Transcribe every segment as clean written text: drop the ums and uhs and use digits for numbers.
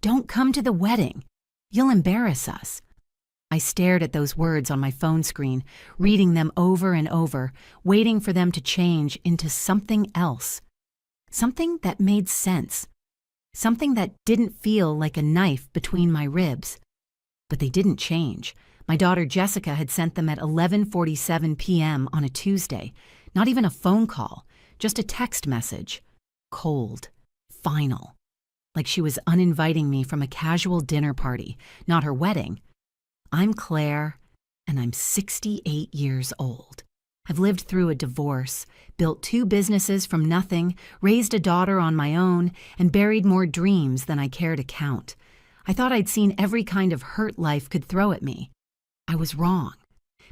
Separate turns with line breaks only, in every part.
Don't come to the wedding. You'll embarrass us." I stared at those words on my phone screen, reading them over and over, waiting for them to change into something else. Something that made sense. Something that didn't feel like a knife between my ribs. But they didn't change. My daughter Jessica had sent them at 11:47 p.m. on a Tuesday. Not even a phone call, just a text message. Cold. Final. Like she was uninviting me from a casual dinner party, not her wedding. I'm Claire, and I'm 68 years old. I've lived through a divorce, built 2 businesses from nothing, raised a daughter on my own, and buried more dreams than I care to count. I thought I'd seen every kind of hurt life could throw at me. I was wrong.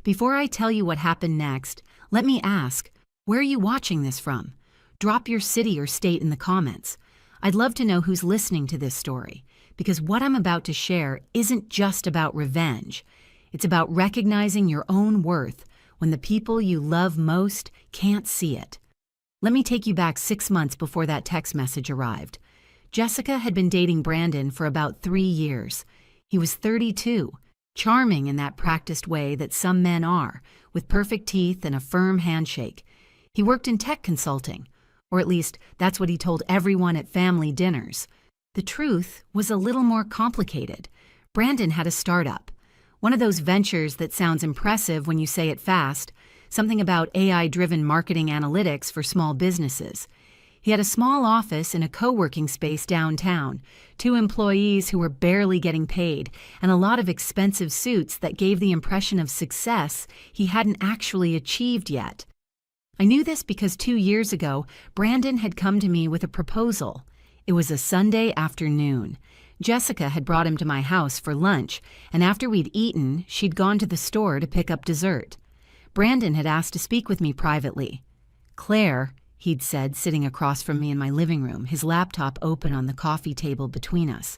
Before I tell you what happened next, let me ask, where are you watching this from? Drop your city or state in the comments. I'd love to know who's listening to this story, because what I'm about to share isn't just about revenge. It's about recognizing your own worth when the people you love most can't see it. Let me take you back 6 months before that text message arrived. Jessica had been dating Brandon for about 3 years. He was 32, charming in that practiced way that some men are, with perfect teeth and a firm handshake. He worked in tech consulting, or at least that's what he told everyone at family dinners. The truth was a little more complicated. Brandon had a startup, one of those ventures that sounds impressive when you say it fast, something about AI-driven marketing analytics for small businesses. He had a small office in a co-working space downtown, 2 employees who were barely getting paid, and a lot of expensive suits that gave the impression of success he hadn't actually achieved yet. I knew this because 2 years ago, Brandon had come to me with a proposal. It was a Sunday afternoon. Jessica had brought him to my house for lunch, and after we'd eaten, she'd gone to the store to pick up dessert. Brandon had asked to speak with me privately. "Claire," he'd said, sitting across from me in my living room, his laptop open on the coffee table between us.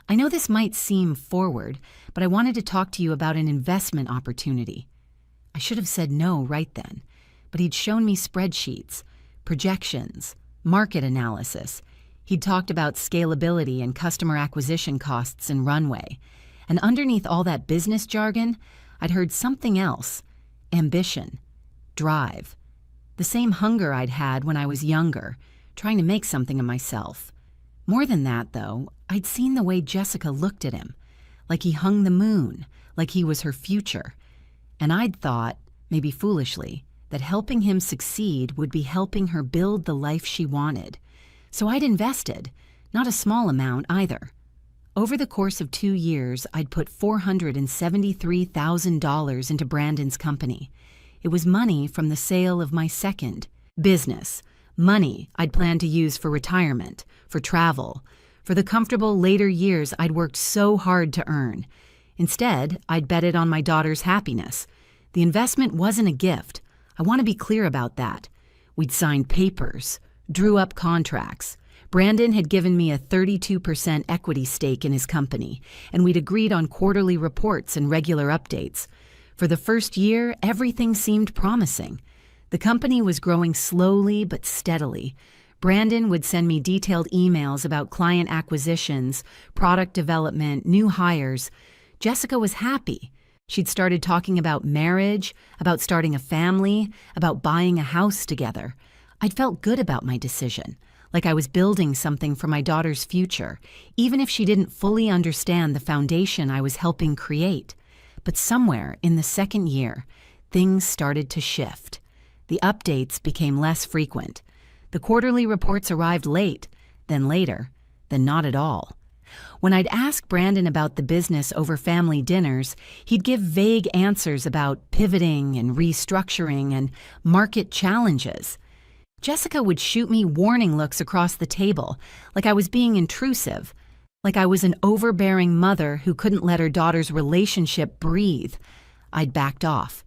"I know this might seem forward, but I wanted to talk to you about an investment opportunity." I should have said no right then, but he'd shown me spreadsheets, projections, market analysis. He'd talked about scalability and customer acquisition costs and runway. And underneath all that business jargon, I'd heard something else: ambition, drive. The same hunger I'd had when I was younger, trying to make something of myself. More than that, though, I'd seen the way Jessica looked at him, like he hung the moon, like he was her future. And I'd thought, maybe foolishly, that helping him succeed would be helping her build the life she wanted. So I'd invested, not a small amount either. Over the course of 2 years, I'd put $473,000 into Brandon's company. It was money from the sale of my second business, money I'd planned to use for retirement, for travel, for the comfortable later years I'd worked so hard to earn. Instead, I'd bet it on my daughter's happiness. The investment wasn't a gift. I want to be clear about that. We'd signed papers, drew up contracts. Brandon had given me a 32% equity stake in his company, and we'd agreed on quarterly reports and regular updates. For the first year, everything seemed promising. The company was growing slowly but steadily. Brandon would send me detailed emails about client acquisitions, product development, new hires. Jessica was happy. She'd started talking about marriage, about starting a family, about buying a house together. I'd felt good about my decision, like I was building something for my daughter's future, even if she didn't fully understand the foundation I was helping create. But somewhere in the second year, things started to shift. The updates became less frequent. The quarterly reports arrived late, then later, then not at all. When I'd ask Brandon about the business over family dinners, he'd give vague answers about pivoting and restructuring and market challenges. Jessica would shoot me warning looks across the table, like I was being intrusive, like I was an overbearing mother who couldn't let her daughter's relationship breathe. I'd backed off.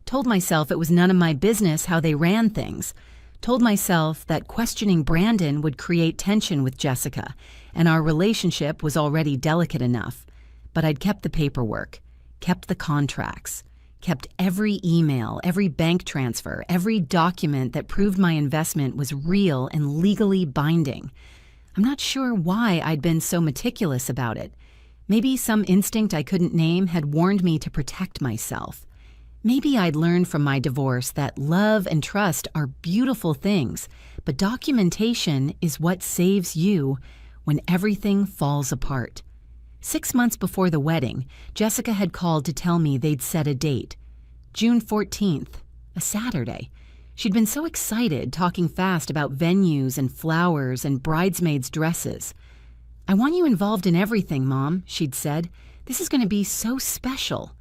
Told myself it was none of my business how they ran things. Told myself that questioning Brandon would create tension with Jessica, and our relationship was already delicate enough. But I'd kept the paperwork, kept the contracts, kept every email, every bank transfer, every document that proved my investment was real and legally binding. I'm not sure why I'd been so meticulous about it. Maybe some instinct I couldn't name had warned me to protect myself. Maybe I'd learned from my divorce that love and trust are beautiful things, but documentation is what saves you when everything falls apart. 6 months before the wedding, Jessica had called to tell me they'd set a date. June 14th, a Saturday. She'd been so excited, talking fast about venues and flowers and bridesmaids' dresses. "I want you involved in everything, Mom," she'd said. "This is going to be so special."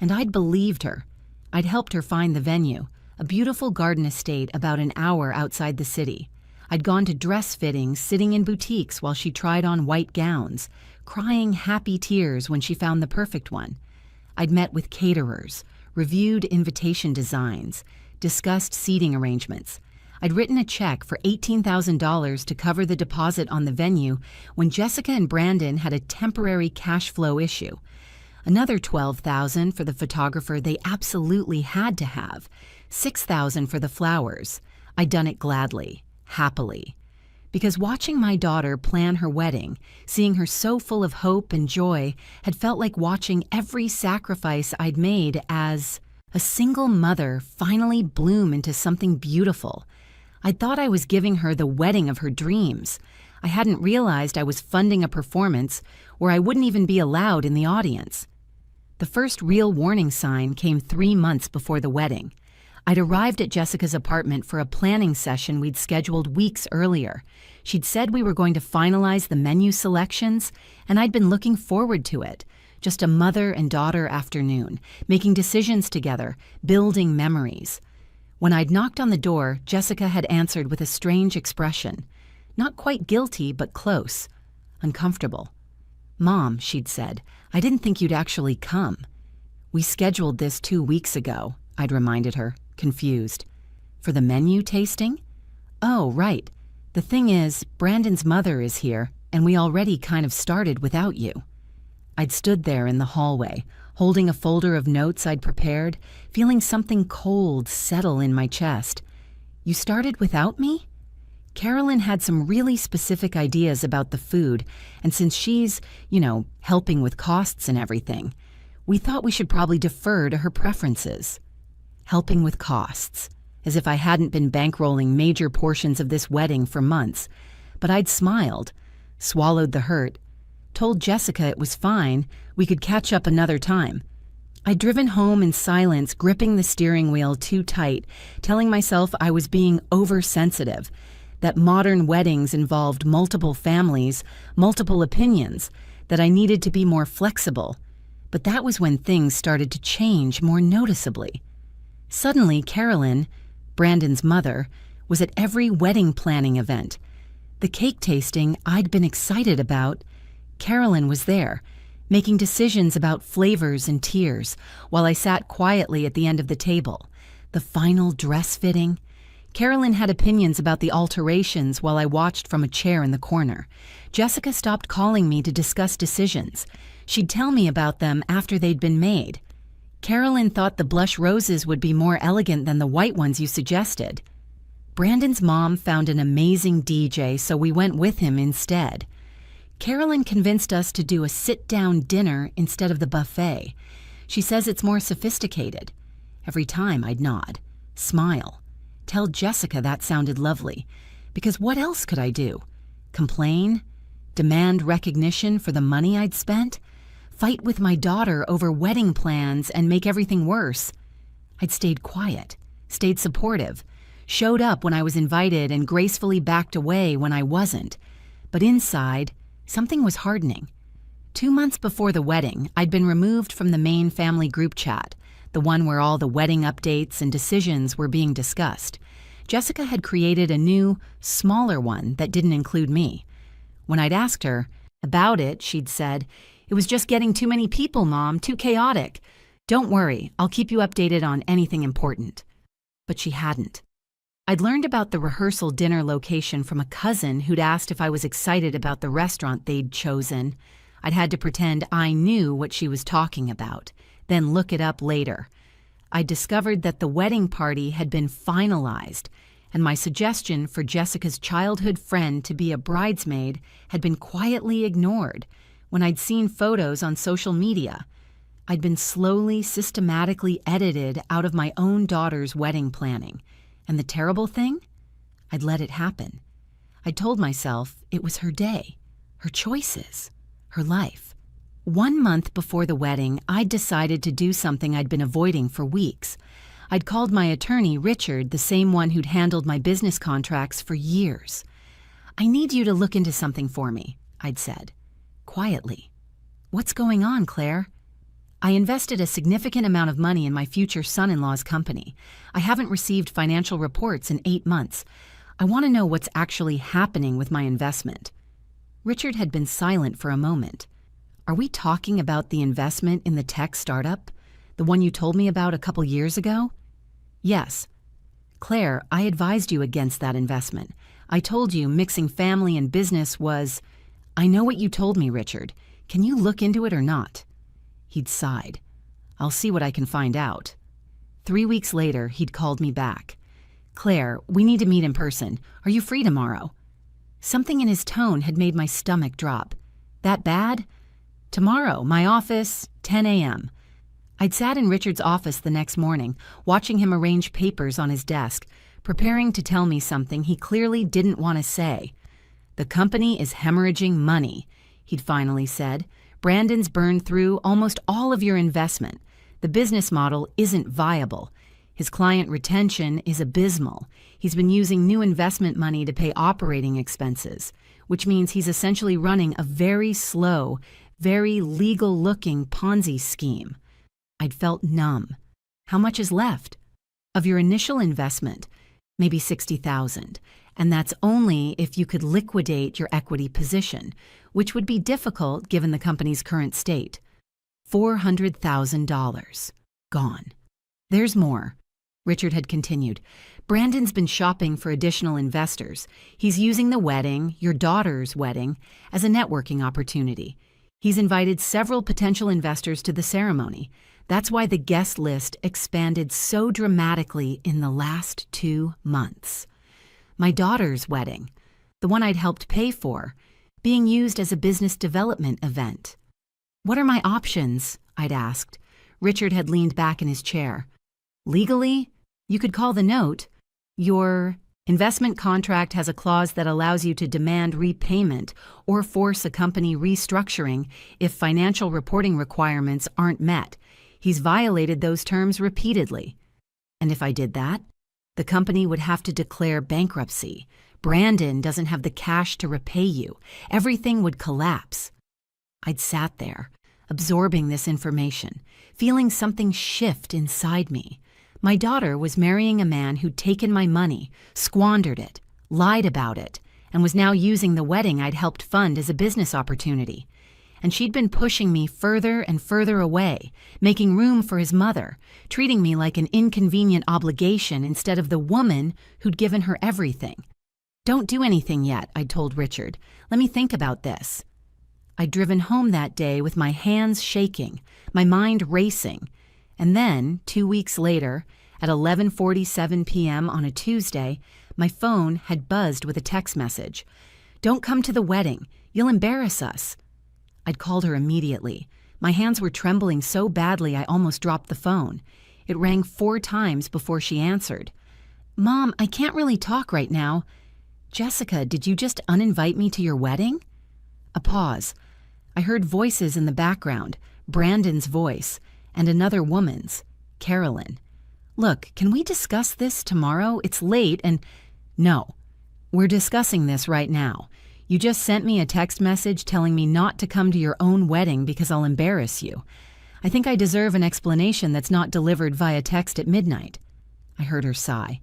And I'd believed her. I'd helped her find the venue, a beautiful garden estate about an hour outside the city. I'd gone to dress fittings, sitting in boutiques while she tried on white gowns, crying happy tears when she found the perfect one. I'd met with caterers, reviewed invitation designs, discussed seating arrangements. I'd written a check for $18,000 to cover the deposit on the venue when Jessica and Brandon had a temporary cash flow issue. Another $12,000 for the photographer they absolutely had to have, $6,000 for the flowers. I'd done it gladly, happily. Because watching my daughter plan her wedding, seeing her so full of hope and joy, had felt like watching every sacrifice I'd made as a single mother finally bloom into something beautiful. I thought I was giving her the wedding of her dreams. I hadn't realized I was funding a performance where I wouldn't even be allowed in the audience. The first real warning sign came 3 months before the wedding. I'd arrived at Jessica's apartment for a planning session we'd scheduled weeks earlier. She'd said we were going to finalize the menu selections, and I'd been looking forward to it. Just a mother and daughter afternoon, making decisions together, building memories. When I'd knocked on the door, Jessica had answered with a strange expression. Not quite guilty, but close. Uncomfortable. "Mom," she'd said, "I didn't think you'd actually come." "We scheduled this 2 weeks ago," I'd reminded her, confused. "For the menu tasting?" "Oh, right. The thing is, Brandon's mother is here, and we already kind of started without you." I'd stood there in the hallway, holding a folder of notes I'd prepared, feeling something cold settle in my chest. "You started without me?" Carolyn had some really specific ideas about the food, and since she's, helping with costs and everything, we thought we should probably defer to her preferences. Helping with costs, as if I hadn't been bankrolling major portions of this wedding for months. But I'd smiled, swallowed the hurt, told Jessica it was fine, we could catch up another time. I'd driven home in silence, gripping the steering wheel too tight, telling myself I was being oversensitive, that modern weddings involved multiple families, multiple opinions, that I needed to be more flexible. But that was when things started to change more noticeably. Suddenly, Carolyn, Brandon's mother, was at every wedding planning event. The cake tasting I'd been excited about, Carolyn was there, making decisions about flavors and tiers, while I sat quietly at the end of the table. The final dress fitting. Carolyn had opinions about the alterations while I watched from a chair in the corner. Jessica stopped calling me to discuss decisions. She'd tell me about them after they'd been made. Carolyn thought the blush roses would be more elegant than the white ones you suggested. Brandon's mom found an amazing DJ, so we went with him instead. Carolyn convinced us to do a sit-down dinner instead of the buffet. She says it's more sophisticated. Every time I'd nod, smile, tell Jessica that sounded lovely, because what else could I do? Complain? Demand recognition for the money I'd spent? Fight with my daughter over wedding plans and make everything worse? I'd stayed quiet, stayed supportive, showed up when I was invited and gracefully backed away when I wasn't. But inside, something was hardening. 2 months before the wedding, I'd been removed from the main family group chat, the one where all the wedding updates and decisions were being discussed. Jessica had created a new, smaller one that didn't include me. When I'd asked her about it, she'd said, "It was just getting too many people, Mom, too chaotic. Don't worry, I'll keep you updated on anything important." But she hadn't. I'd learned about the rehearsal dinner location from a cousin who'd asked if I was excited about the restaurant they'd chosen. I'd had to pretend I knew what she was talking about, then look it up later. I discovered that the wedding party had been finalized, and my suggestion for Jessica's childhood friend to be a bridesmaid had been quietly ignored when I'd seen photos on social media. I'd been slowly, systematically edited out of my own daughter's wedding planning. And the terrible thing? I'd let it happen. I told myself it was her day, her choices, her life. 1 month before the wedding, I'd decided to do something I'd been avoiding for weeks. I'd called my attorney, Richard, the same one who'd handled my business contracts for years. "I need you to look into something for me," I'd said, quietly. "What's going on, Claire?" "I invested a significant amount of money in my future son-in-law's company. I haven't received financial reports in 8 months. I want to know what's actually happening with my investment." Richard had been silent for a moment. "Are we talking about the investment in the tech startup? The one you told me about a couple years ago?" "Yes." "Claire, I advised you against that investment. I told you mixing family and business was—" "I know what you told me, Richard. Can you look into it or not?" He'd sighed. "I'll see what I can find out." 3 weeks later, he'd called me back. "Claire, we need to meet in person. Are you free tomorrow?" Something in his tone had made my stomach drop. "That bad?" "Tomorrow, my office, 10 a.m. I'd sat in Richard's office the next morning, watching him arrange papers on his desk, preparing to tell me something he clearly didn't want to say. "The company is hemorrhaging money," he'd finally said. "Brandon's burned through almost all of your investment. The business model isn't viable. His client retention is abysmal. He's been using new investment money to pay operating expenses, which means he's essentially running a very slow, very legal-looking Ponzi scheme." I'd felt numb. "How much is left?" "Of your initial investment, maybe $60,000, and that's only if you could liquidate your equity position, which would be difficult given the company's current state. $400,000. Gone." "There's more," Richard had continued. "Brandon's been shopping for additional investors. He's using the wedding, your daughter's wedding, as a networking opportunity. He's invited several potential investors to the ceremony. That's why the guest list expanded so dramatically in the last 2 months. My daughter's wedding, the one I'd helped pay for, being used as a business development event." "What are my options?" I'd asked. Richard had leaned back in his chair. "Legally, you could call the note. Your investment contract has a clause that allows you to demand repayment or force a company restructuring if financial reporting requirements aren't met. He's violated those terms repeatedly. And if I did that, the company would have to declare bankruptcy. Brandon doesn't have the cash to repay you. Everything would collapse." I'd sat there, absorbing this information, feeling something shift inside me. My daughter was marrying a man who'd taken my money, squandered it, lied about it, and was now using the wedding I'd helped fund as a business opportunity. And she'd been pushing me further and further away, making room for his mother, treating me like an inconvenient obligation instead of the woman who'd given her everything. "Don't do anything yet," I'd told Richard. "Let me think about this." I'd driven home that day with my hands shaking, my mind racing. And then, 2 weeks later, at 11:47 p.m. on a Tuesday, my phone had buzzed with a text message. "Don't come to the wedding. You'll embarrass us." I'd called her immediately. My hands were trembling so badly I almost dropped the phone. It rang 4 times before she answered. "Mom, I can't really talk right now." "Jessica, did you just uninvite me to your wedding?" A pause. I heard voices in the background, Brandon's voice, and another woman's, Carolyn. "Look, can we discuss this tomorrow? It's late and—" "No, we're discussing this right now. You just sent me a text message telling me not to come to your own wedding because I'll embarrass you. I think I deserve an explanation that's not delivered via text at midnight." I heard her sigh.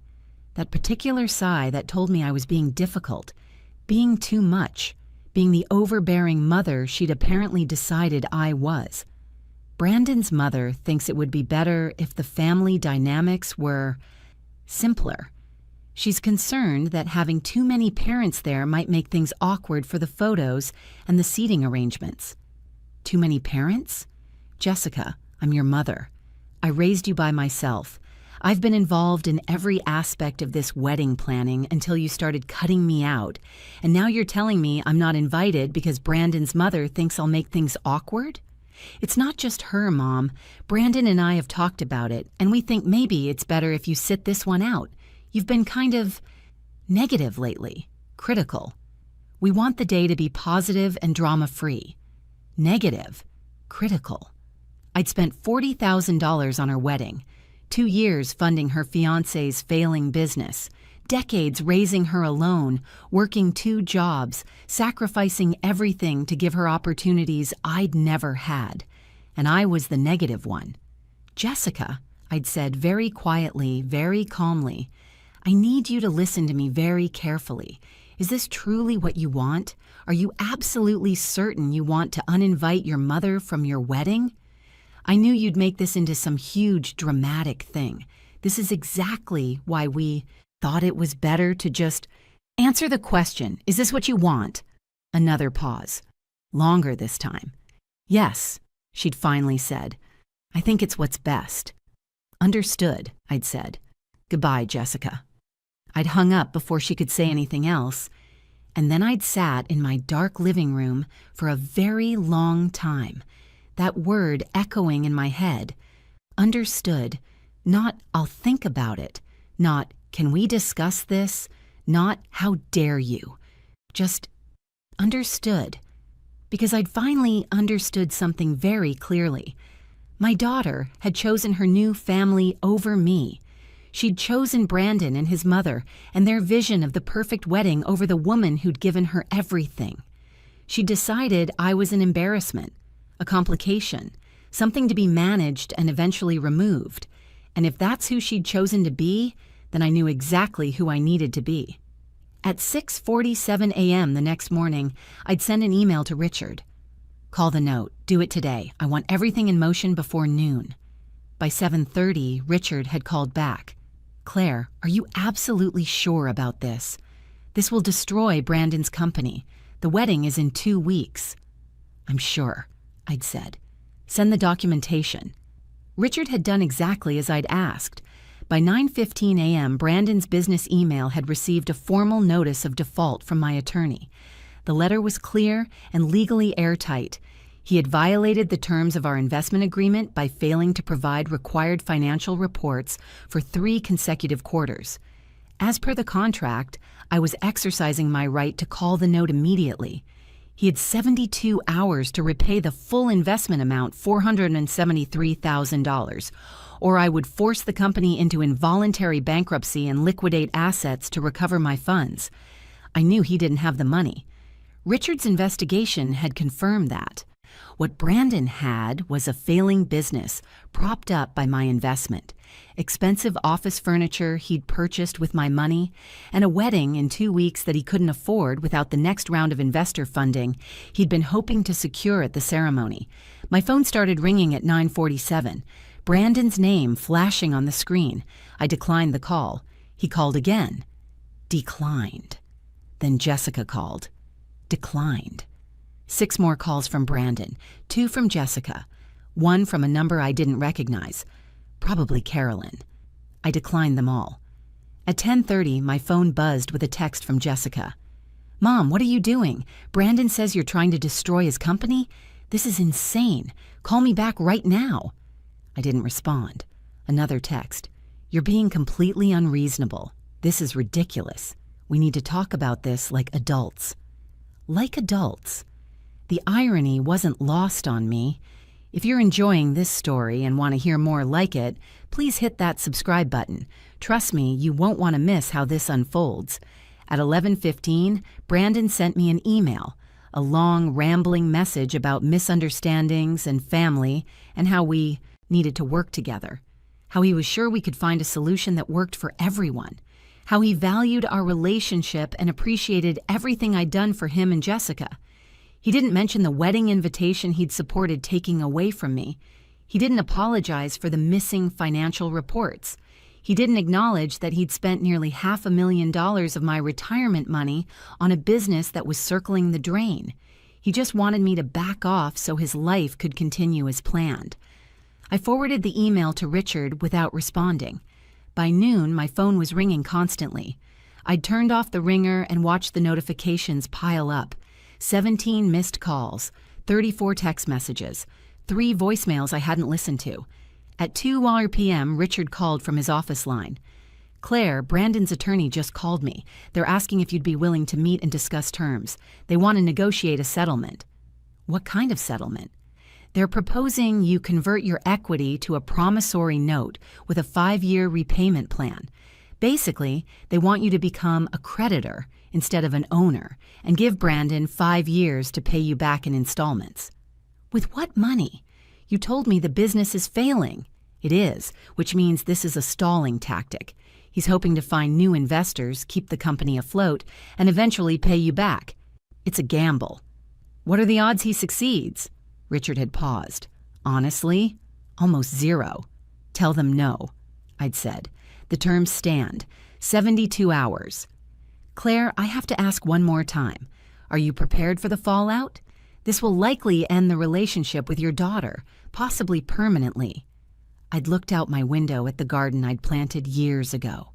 That particular sigh that told me I was being difficult, being too much, being the overbearing mother she'd apparently decided I was. Brandon's mother thinks it would be better if the family dynamics were simpler. She's concerned that having too many parents there might make things awkward for the photos and the seating arrangements. Too many parents? Jessica, I'm your mother. I raised you by myself. I've been involved in every aspect of this wedding planning until you started cutting me out, and now you're telling me I'm not invited because Brandon's mother thinks I'll make things awkward? It's not just her, Mom. Brandon and I have talked about it, and we think maybe it's better if you sit this one out. You've been kind of negative lately, critical. We want the day to be positive and drama-free. Negative, critical. I'd spent $40,000 on her wedding, 2 years funding her fiancé's failing business, decades raising her alone, working 2 jobs, sacrificing everything to give her opportunities I'd never had. And I was the negative one. Jessica, I'd said very quietly, very calmly, I need you to listen to me very carefully. Is this truly what you want? Are you absolutely certain you want to uninvite your mother from your wedding? I knew you'd make this into some huge, dramatic thing. This is exactly why we thought it was better to just answer the question. Is this what you want? Another pause. Longer this time. Yes, she'd finally said. I think it's what's best. Understood, I'd said. Goodbye, Jessica. I'd hung up before she could say anything else, and then I'd sat in my dark living room for a very long time, that word echoing in my head. Understood, not I'll think about it, not can we discuss this, not how dare you. Just understood, because I'd finally understood something very clearly. My daughter had chosen her new family over me. She'd chosen Brandon and his mother and their vision of the perfect wedding over the woman who'd given her everything. She decided I was an embarrassment, a complication, something to be managed and eventually removed. And if that's who she'd chosen to be, then I knew exactly who I needed to be. At 6:47 a.m. the next morning, I'd send an email to Richard. Call the note. Do it today. I want everything in motion before noon. By 7:30, Richard had called back. Claire, are you absolutely sure about this? This will destroy Brandon's company. The wedding is in 2 weeks. I'm sure, I'd said. Send the documentation. Richard had done exactly as I'd asked. By 9:15 a.m., Brandon's business email had received a formal notice of default from my attorney. The letter was clear and legally airtight. He had violated the terms of our investment agreement by failing to provide required financial reports for 3 consecutive quarters. As per the contract, I was exercising my right to call the note immediately. He had 72 hours to repay the full investment amount, $473,000, or I would force the company into involuntary bankruptcy and liquidate assets to recover my funds. I knew he didn't have the money. Richard's investigation had confirmed that. What Brandon had was a failing business propped up by my investment, expensive office furniture he'd purchased with my money, and a wedding in 2 weeks that he couldn't afford without the next round of investor funding he'd been hoping to secure at the ceremony. My phone started ringing at 9:47, Brandon's name flashing on the screen. I declined the call. He called again. Declined. Then Jessica called. Declined. 6 more calls from Brandon, 2 from Jessica, 1 from a number I didn't recognize, probably Carolyn. I declined them all. At 10:30, my phone buzzed with a text from Jessica. Mom, what are you doing? Brandon says you're trying to destroy his company? This is insane. Call me back right now. I didn't respond. Another text. You're being completely unreasonable. This is ridiculous. We need to talk about this like adults. Like adults. The irony wasn't lost on me. If you're enjoying this story and want to hear more like it, please hit that subscribe button. Trust me, you won't want to miss how this unfolds. At 11:15, Brandon sent me an email, a long, rambling message about misunderstandings and family and how we needed to work together, how he was sure we could find a solution that worked for everyone, how he valued our relationship and appreciated everything I'd done for him and Jessica. He didn't mention the wedding invitation he'd supported taking away from me. He didn't apologize for the missing financial reports. He didn't acknowledge that he'd spent nearly $500,000 of my retirement money on a business that was circling the drain. He just wanted me to back off so his life could continue as planned. I forwarded the email to Richard without responding. By noon, my phone was ringing constantly. I'd turned off the ringer and watched the notifications pile up. 17 missed calls, 34 text messages, 3 voicemails I hadn't listened to. At 2 p.m., Richard called from his office line. "Claire, Brandon's attorney just called me. They're asking if you'd be willing to meet and discuss terms. They want to negotiate a settlement." "What kind of settlement?" "They're proposing you convert your equity to a promissory note with a 5-year repayment plan. Basically, they want you to become a creditor instead of an owner and give Brandon 5 years to pay you back in installments." "With what money? You told me the business is failing." "It is, which means this is a stalling tactic. He's hoping to find new investors, keep the company afloat, and eventually pay you back. It's a gamble." "What are the odds he succeeds?" Richard had paused. "Honestly, almost 0. "Tell them no," I'd said. "The terms stand. 72 hours. "Claire, I have to ask one more time. Are you prepared for the fallout? This will likely end the relationship with your daughter, possibly permanently." I'd looked out my window at the garden I'd planted years ago.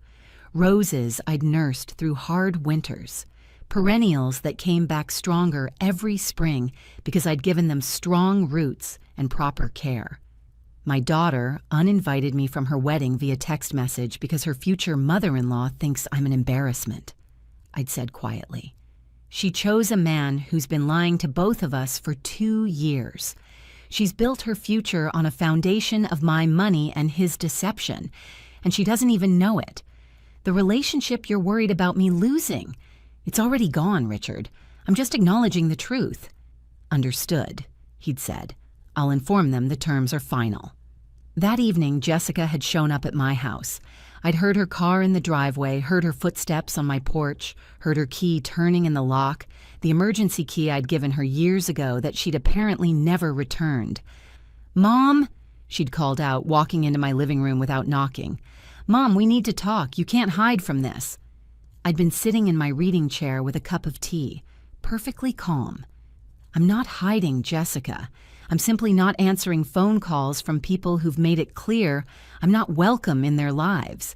Roses I'd nursed through hard winters. Perennials that came back stronger every spring because I'd given them strong roots and proper care. My daughter uninvited me from her wedding via text message because her future mother-in-law thinks I'm an embarrassment, I'd said quietly. She chose a man who's been lying to both of us for 2 years. She's built her future on a foundation of my money and his deception, and she doesn't even know it. The relationship you're worried about me losing, it's already gone, Richard. I'm just acknowledging the truth." "Understood," he'd said. "I'll inform them the terms are final." That evening, Jessica had shown up at my house. I'd heard her car in the driveway, heard her footsteps on my porch, heard her key turning in the lock, the emergency key I'd given her years ago that she'd apparently never returned. "Mom," she'd called out, walking into my living room without knocking. "Mom, we need to talk. You can't hide from this." I'd been sitting in my reading chair with a cup of tea, perfectly calm. "I'm not hiding, Jessica. I'm simply not answering phone calls from people who've made it clear I'm not welcome in their lives."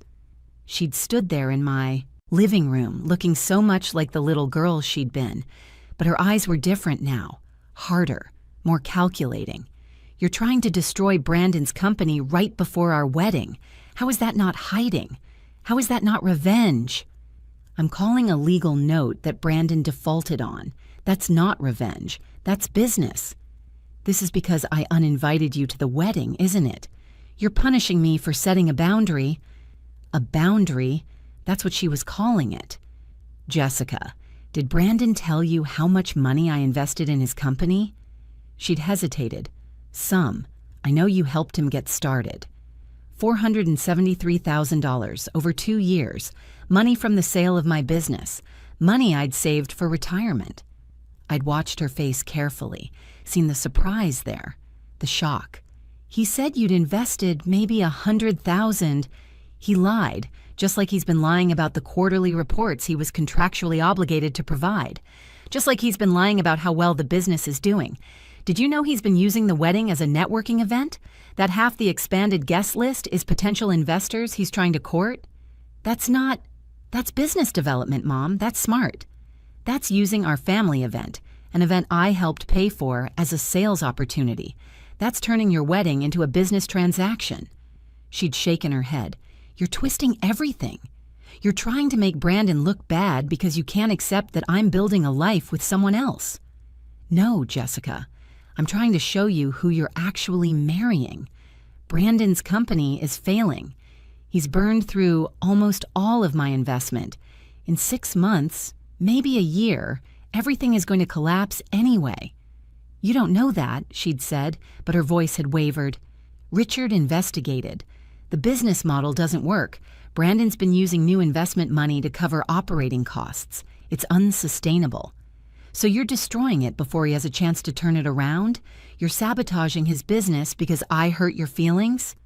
She'd stood there in my living room, looking so much like the little girl she'd been, but her eyes were different now, harder, more calculating. "You're trying to destroy Brandon's company right before our wedding. How is that not hiding? How is that not revenge?" "I'm calling a legal note that Brandon defaulted on. That's not revenge. That's business." "This is because I uninvited you to the wedding, isn't it? You're punishing me for setting a boundary." "A boundary? That's what she was calling it." "Jessica, did Brandon tell you how much money I invested in his company?" She'd hesitated. "Some. I know you helped him get started." $473,000 over 2 years, money from the sale of my business, money I'd saved for retirement. I'd watched her face carefully, seen the surprise there, the shock. "He said you'd invested maybe 100,000. He lied, just like he's been lying about the quarterly reports he was contractually obligated to provide, just like he's been lying about how well the business is doing. Did you know he's been using the wedding as a networking event? That half the expanded guest list is potential investors he's trying to court? That's business development, Mom. That's smart. That's using our family event, an event I helped pay for, as a sales opportunity. That's turning your wedding into a business transaction." She'd shaken her head. "You're twisting everything. You're trying to make Brandon look bad because you can't accept that I'm building a life with someone else." "No, Jessica. I'm trying to show you who you're actually marrying. Brandon's company is failing. He's burned through almost all of my investment. In 6 months, maybe a year, everything is going to collapse anyway." "You don't know that," she'd said, but her voice had wavered. "Richard investigated. The business model doesn't work. Brandon's been using new investment money to cover operating costs. It's unsustainable. So you're destroying it before he has a chance to turn it around? You're sabotaging his business because I hurt your feelings?"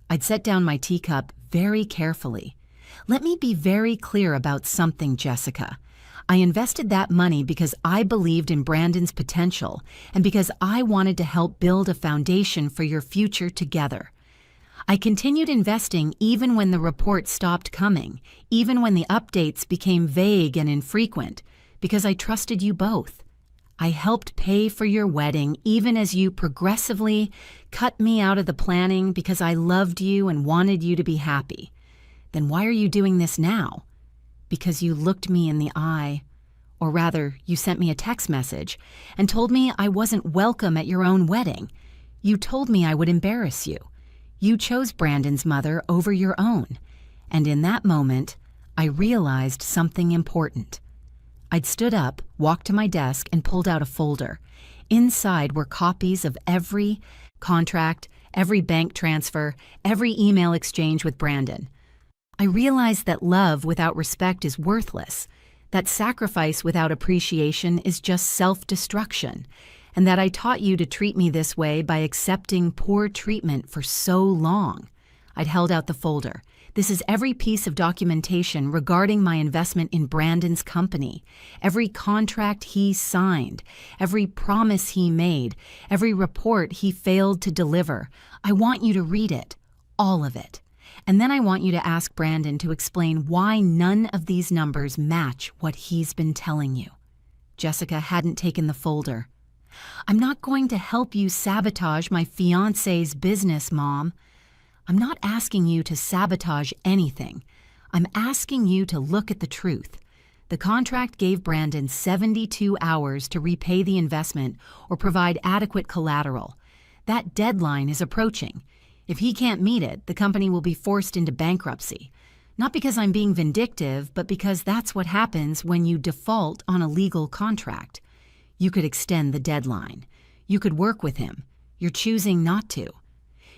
I'd set down my teacup very carefully. "Let me be very clear about something, Jessica. I invested that money because I believed in Brandon's potential and because I wanted to help build a foundation for your future together. I continued investing even when the reports stopped coming, even when the updates became vague and infrequent, because I trusted you both. I helped pay for your wedding even as you progressively cut me out of the planning because I loved you and wanted you to be happy. Then why are you doing this now? Because you looked me in the eye, or rather, you sent me a text message and told me I wasn't welcome at your own wedding. You told me I would embarrass you. You chose Brandon's mother over your own. And in that moment, I realized something important. I'd stood up, walked to my desk, and pulled out a folder. Inside were copies of every contract, every bank transfer, every email exchange with Brandon. I realized that love without respect is worthless, that sacrifice without appreciation is just self-destruction, and that I taught you to treat me this way by accepting poor treatment for so long. I'd held out the folder. This is every piece of documentation regarding my investment in Brandon's company, every contract he signed, every promise he made, every report he failed to deliver. I want you to read it, all of it. And then I want you to ask Brandon to explain why none of these numbers match what he's been telling you. Jessica hadn't taken the folder. I'm not going to help you sabotage my fiancé's business, Mom. I'm not asking you to sabotage anything. I'm asking you to look at the truth. The contract gave Brandon 72 hours to repay the investment or provide adequate collateral. That deadline is approaching. If he can't meet it, the company will be forced into bankruptcy. Not because I'm being vindictive, but because that's what happens when you default on a legal contract. You could extend the deadline. You could work with him. You're choosing not to.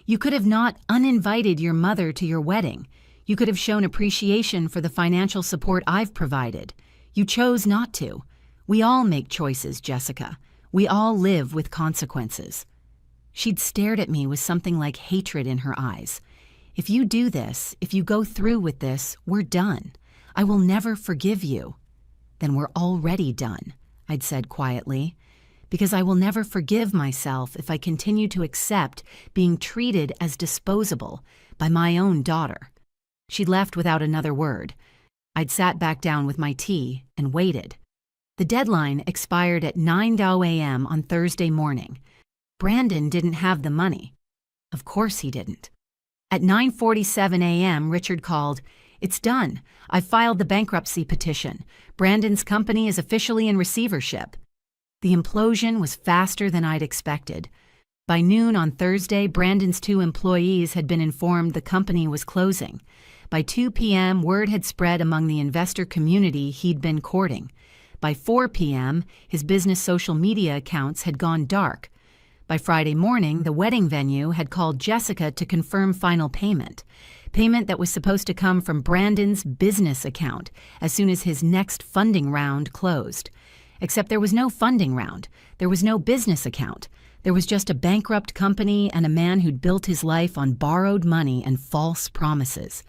You could have not uninvited your mother to your wedding. You could have shown appreciation for the financial support I've provided. You chose not to. We all make choices, Jessica. We all live with consequences. She'd stared at me with something like hatred in her eyes. If you do this, if you go through with this, we're done. I will never forgive you. Then we're already done, I'd said quietly, because I will never forgive myself if I continue to accept being treated as disposable by my own daughter. She'd left without another word. I'd sat back down with my tea and waited. The deadline expired at 9 a.m. on Thursday morning. Brandon didn't have the money. Of course he didn't. At 9:47 a.m., Richard called. "It's done. I've filed the bankruptcy petition. Brandon's company is officially in receivership." The implosion was faster than I'd expected. By noon on Thursday, Brandon's 2 employees had been informed the company was closing. By 2 p.m., word had spread among the investor community he'd been courting. By 4 p.m., his business social media accounts had gone dark. By Friday morning, the wedding venue had called Jessica to confirm final payment that was supposed to come from Brandon's business account as soon as his next funding round closed. Except there was no funding round. There was no business account. There was just a bankrupt company and a man who'd built his life on borrowed money and false promises.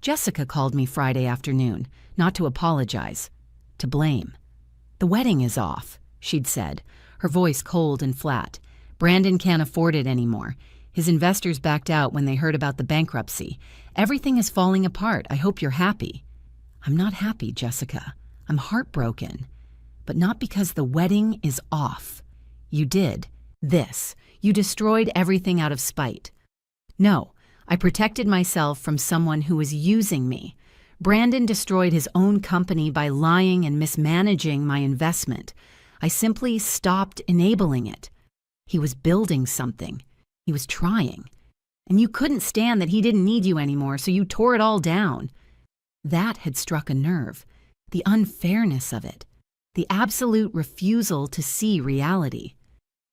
Jessica called me Friday afternoon, not to apologize, to blame. "The wedding is off," she'd said, her voice cold and flat. "Brandon can't afford it anymore. His investors backed out when they heard about the bankruptcy. Everything is falling apart. I hope you're happy." "I'm not happy, Jessica. I'm heartbroken. But not because the wedding is off. You did this. You destroyed everything out of spite. No, I protected myself from someone who was using me. Brandon destroyed his own company by lying and mismanaging my investment. I simply stopped enabling it. He was building something. He was trying. And you couldn't stand that he didn't need you anymore, so you tore it all down." That had struck a nerve. The unfairness of it. The absolute refusal to see reality.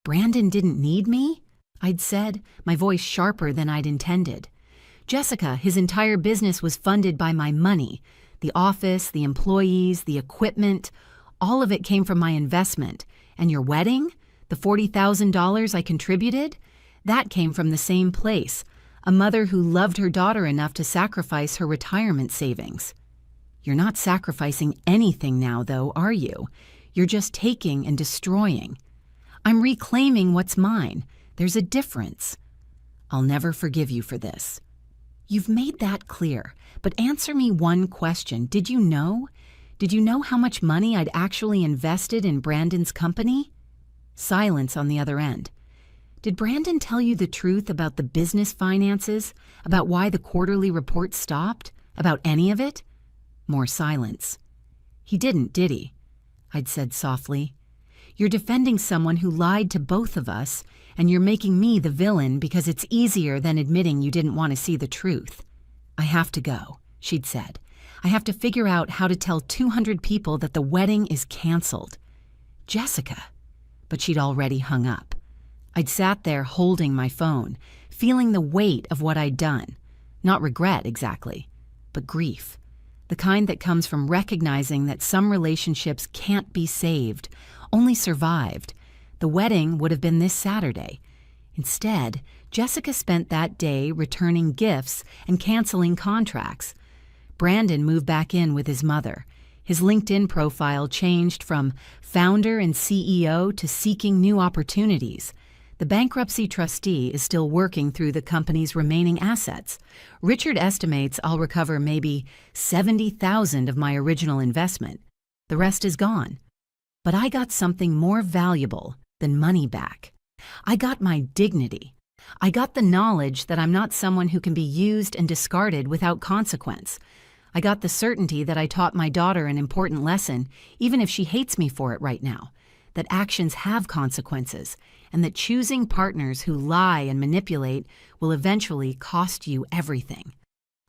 "Brandon didn't need me?" I'd said, my voice sharper than I'd intended. "Jessica, his entire business was funded by my money. The office, the employees, the equipment, all of it came from my investment. And your wedding? The $40,000 I contributed? That came from the same place, a mother who loved her daughter enough to sacrifice her retirement savings." "You're not sacrificing anything now, though, are you? You're just taking and destroying." "I'm reclaiming what's mine. There's a difference." I'll never forgive you for this. You've made that clear, but answer me one question. Did you know? Did you know how much money I'd actually invested in Brandon's company? Silence on the other end. Did Brandon tell you the truth about the business finances? About why the quarterly report stopped? About any of it? More silence. He didn't, did he? I'd said softly. You're defending someone who lied to both of us, and you're making me the villain because it's easier than admitting you didn't want to see the truth. I have to go, she'd said. I have to figure out how to tell 200 people that the wedding is canceled. Jessica. But she'd already hung up. I'd sat there holding my phone, feeling the weight of what I'd done. Not regret, exactly, but grief. The kind that comes from recognizing that some relationships can't be saved, only survived. The wedding would have been this Saturday. Instead, Jessica spent that day returning gifts and canceling contracts. Brandon moved back in with his mother. His LinkedIn profile changed from founder and CEO to seeking new opportunities. The bankruptcy trustee is still working through the company's remaining assets. Richard estimates I'll recover maybe $70,000 of my original investment. The rest is gone. But I got something more valuable than money back. I got my dignity. I got the knowledge that I'm not someone who can be used and discarded without consequence. I got the certainty that I taught my daughter an important lesson, even if she hates me for it right now, that actions have consequences, and that choosing partners who lie and manipulate will eventually cost you everything.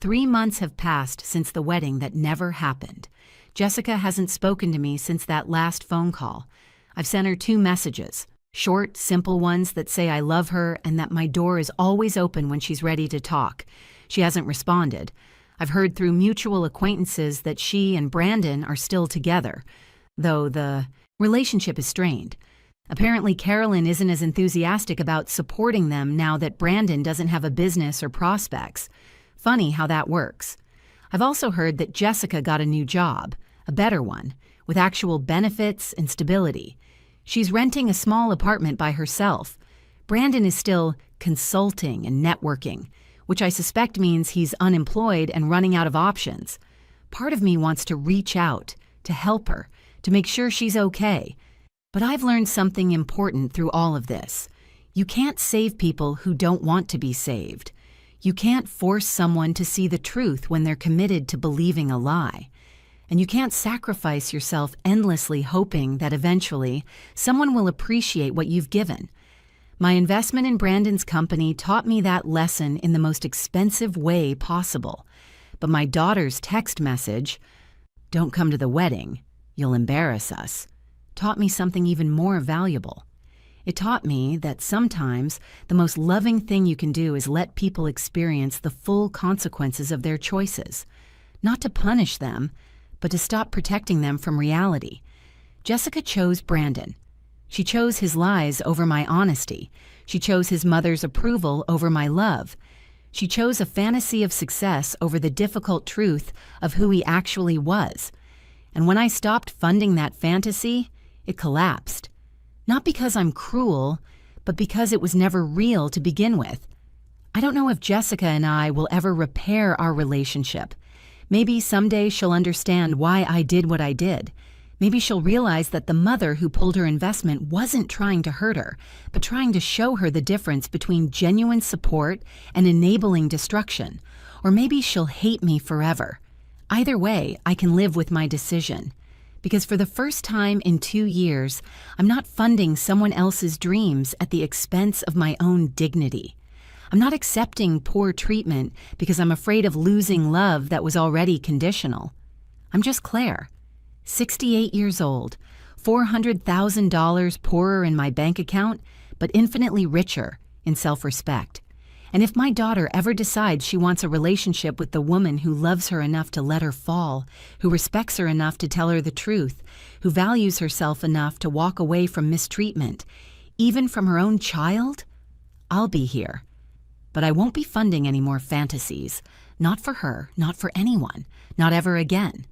3 months have passed since the wedding that never happened. Jessica hasn't spoken to me since that last phone call. I've sent her 2 messages, short, simple ones that say I love her and that my door is always open when she's ready to talk. She hasn't responded. I've heard through mutual acquaintances that she and Brandon are still together, though the relationship is strained. Apparently, Carolyn isn't as enthusiastic about supporting them now that Brandon doesn't have a business or prospects. Funny how that works. I've also heard that Jessica got a new job, a better one, with actual benefits and stability. She's renting a small apartment by herself. Brandon is still consulting and networking, which I suspect means he's unemployed and running out of options. Part of me wants to reach out, to help her, to make sure she's okay. But I've learned something important through all of this. You can't save people who don't want to be saved. You can't force someone to see the truth when they're committed to believing a lie. And you can't sacrifice yourself endlessly hoping that eventually someone will appreciate what you've given. My investment in Brandon's company taught me that lesson in the most expensive way possible. But my daughter's text message, "Don't come to the wedding, you'll embarrass us," taught me something even more valuable. It taught me that sometimes the most loving thing you can do is let people experience the full consequences of their choices. Not to punish them, but to stop protecting them from reality. Jessica chose Brandon. She chose his lies over my honesty. She chose his mother's approval over my love. She chose a fantasy of success over the difficult truth of who he actually was. And when I stopped funding that fantasy, it collapsed. Not because I'm cruel, but because it was never real to begin with. I don't know if Jessica and I will ever repair our relationship. Maybe someday she'll understand why I did what I did. Maybe she'll realize that the mother who pulled her investment wasn't trying to hurt her, but trying to show her the difference between genuine support and enabling destruction. Or maybe she'll hate me forever. Either way, I can live with my decision. Because for the first time in 2 years, I'm not funding someone else's dreams at the expense of my own dignity. I'm not accepting poor treatment because I'm afraid of losing love that was already conditional. I'm just Claire, 68 years old, $400,000 poorer in my bank account, but infinitely richer in self-respect. And if my daughter ever decides she wants a relationship with the woman who loves her enough to let her fall, who respects her enough to tell her the truth, who values herself enough to walk away from mistreatment, even from her own child, I'll be here. But I won't be funding any more fantasies. Not for her, not for anyone, not ever again.